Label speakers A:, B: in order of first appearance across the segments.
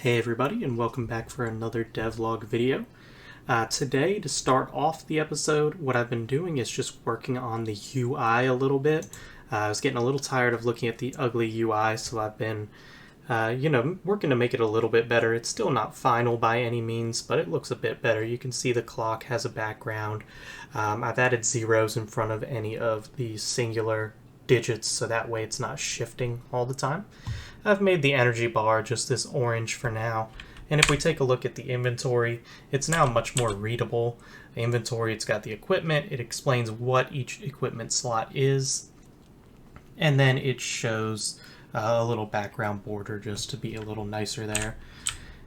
A: Hey everybody, and welcome back for another devlog video. Today, to start off the episode, what I've been doing is just working on the UI a little bit. I was getting a little tired of looking at the ugly UI, so I've been, working to make it a little bit better. It's still not final by any means, but it looks a bit better. You can see the clock has a background. I've added zeros in front of any of the singular digits, so that way it's not shifting all the time. I've made the energy bar just this orange for now. And if we take a look at the inventory, it's now much more readable. The inventory, it's got the equipment, it explains what each equipment slot is, and then it shows a little background border just to be a little nicer there.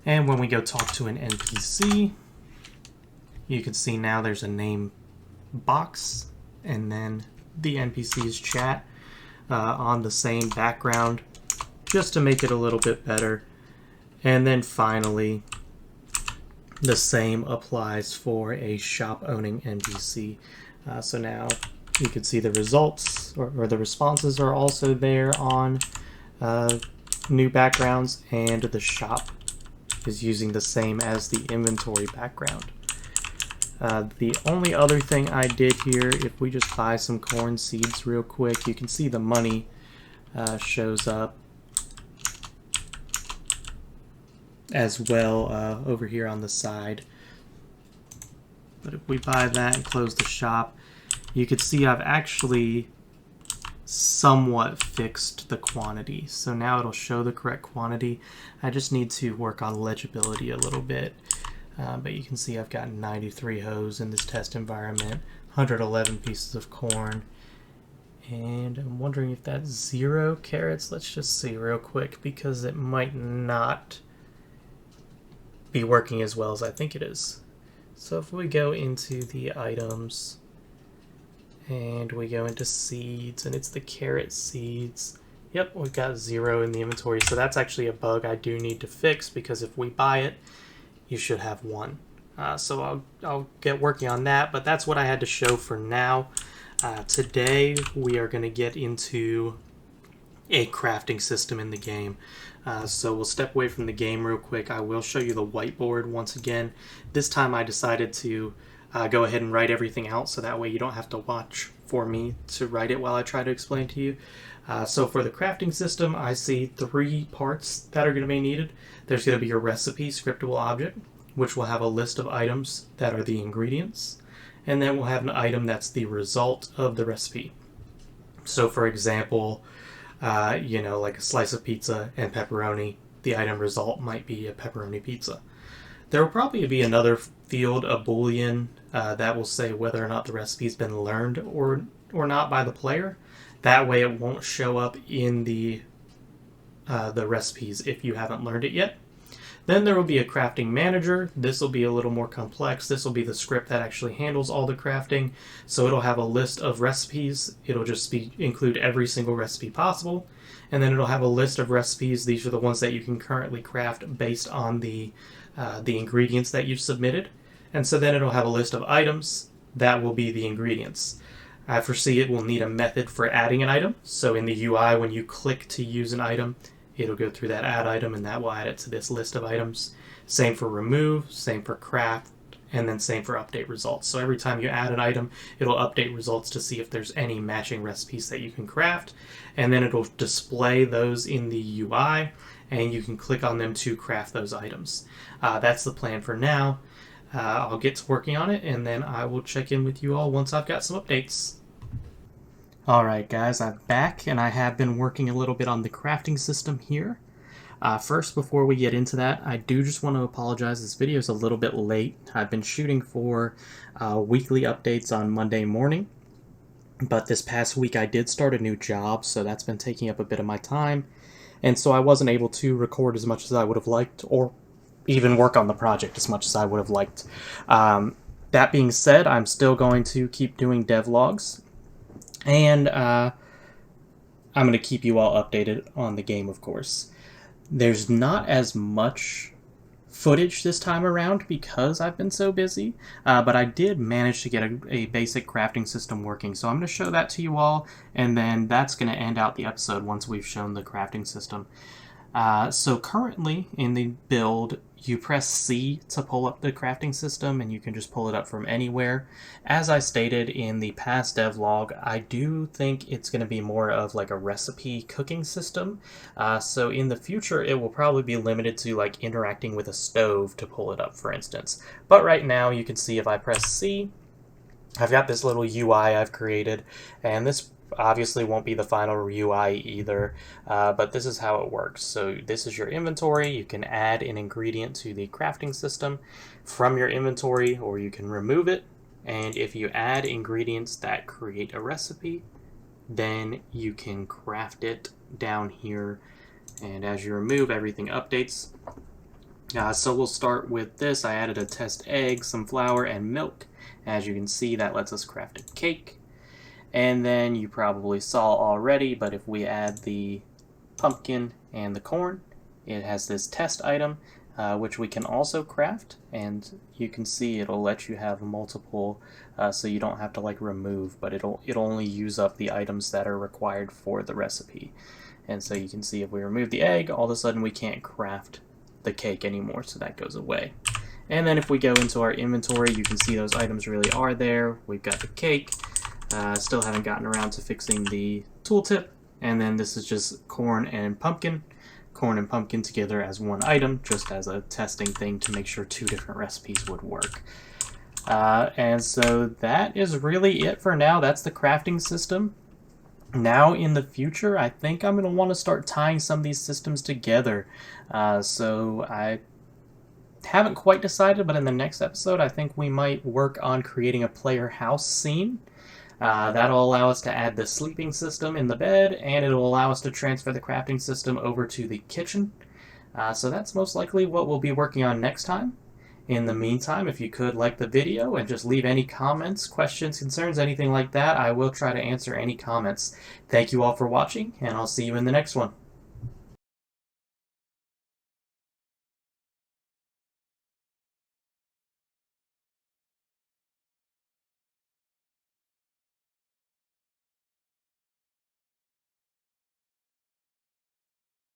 A: And when we go talk to an NPC, you can see now there's a name box, and then the NPC's chat on the same background, just to make it a little bit better. And then finally, the same applies for a shop-owning NPC. So now you can see the results, or the responses are also there on new backgrounds, and the shop is using the same as the inventory background. The only other thing I did here, if we just buy some corn seeds real quick, you can see the money shows up as well over here on the side. But if we buy that and close the shop, you can see I've actually somewhat fixed the quantity. So now it'll show the correct quantity. I just need to work on legibility a little bit. But you can see I've got 93 hoes in this test environment, 111 pieces of corn, and I'm wondering if that's 0 carrots. Let's just see real quick, because it might not be working as well as I think it is. So if we go into the items and we go into seeds, and it's the carrot seeds, yep, we've got 0 in the inventory. So that's actually a bug I do need to fix, because if we buy it, you should have 1. So I'll get working on that, but that's what I had to show for now. Today we are going to get into a crafting system in the game. So we'll step away from the game real quick. I will show you the whiteboard once again. This time I decided to go ahead and write everything out, so that way you don't have to watch for me to write it while I try to explain to you. So for the crafting system, I see 3 parts that are going to be needed. There's going to be your recipe scriptable object, which will have a list of items that are the ingredients. And then we'll have an item that's the result of the recipe. So for example, like a slice of pizza and pepperoni, the item result might be a pepperoni pizza. There will probably be another field, a boolean, that will say whether or not the recipe's been learned or not by the player. That way it won't show up in the recipes if you haven't learned it yet. Then there will be a crafting manager. This will be a little more complex. This will be the script that actually handles all the crafting. So it'll have a list of recipes. It'll just include every single recipe possible. And then it'll have a list of recipes. These are the ones that you can currently craft based on the ingredients that you've submitted. And so then it'll have a list of items. That will be the ingredients. I foresee it will need a method for adding an item. So in the UI, when you click to use an item, it'll go through that add item, and that will add it to this list of items. Same for remove, same for craft, and then same for update results. So every time you add an item, it'll update results to see if there's any matching recipes that you can craft, and then it'll display those in the UI, and you can click on them to craft those items. That's the plan for now. I'll get to working on it, and then I will check in with you all once I've got some updates. Alright guys, I'm back, and I have been working a little bit on the crafting system here. First, before we get into that, I do just want to apologize. This video is a little bit late. I've been shooting for weekly updates on Monday morning, but this past week I did start a new job, so that's been taking up a bit of my time, and so I wasn't able to record as much as I would have liked, or even work on the project as much as I would have liked. That being said, I'm still going to keep doing devlogs. And I'm going to keep you all updated on the game, of course. There's not as much footage this time around because I've been so busy, but I did manage to get a basic crafting system working. So I'm going to show that to you all, and then that's going to end out the episode once we've shown the crafting system. So currently in the build, you press C to pull up the crafting system, and you can just pull it up from anywhere. As I stated in the past devlog, I do think it's going to be more of like a recipe cooking system. So in the future, it will probably be limited to like interacting with a stove to pull it up, for instance. But right now, you can see if I press C, I've got this little UI I've created, and this obviously won't be the final UI either, but this is how it works. So this is your inventory. You can add an ingredient to the crafting system from your inventory, or you can remove it. And if you add ingredients that create a recipe, then you can craft it down here. And as you remove, everything updates. So we'll start with this. I added a test egg, some flour, and milk. As you can see, that lets us craft a cake. And then you probably saw already, but if we add the pumpkin and the corn, it has this test item, which we can also craft. And you can see it'll let you have multiple, so you don't have to like remove, but it'll only use up the items that are required for the recipe. And so you can see if we remove the egg, all of a sudden we can't craft the cake anymore, so that goes away. And then if we go into our inventory, you can see those items really are there. We've got the cake. Still haven't gotten around to fixing the tooltip. And then this is just corn and pumpkin. Corn and pumpkin together as one item, just as a testing thing to make sure two different recipes would work. And so that is really it for now. That's the crafting system. Now in the future, I think I'm going to want to start tying some of these systems together. So I haven't quite decided, but in the next episode, I think we might work on creating a player house scene. That'll allow us to add the sleeping system in the bed, and it'll allow us to transfer the crafting system over to the kitchen. So that's most likely what we'll be working on next time. In the meantime, if you could like the video and just leave any comments, questions, concerns, anything like that, I will try to answer any comments. Thank you all for watching, and I'll see you in the next one.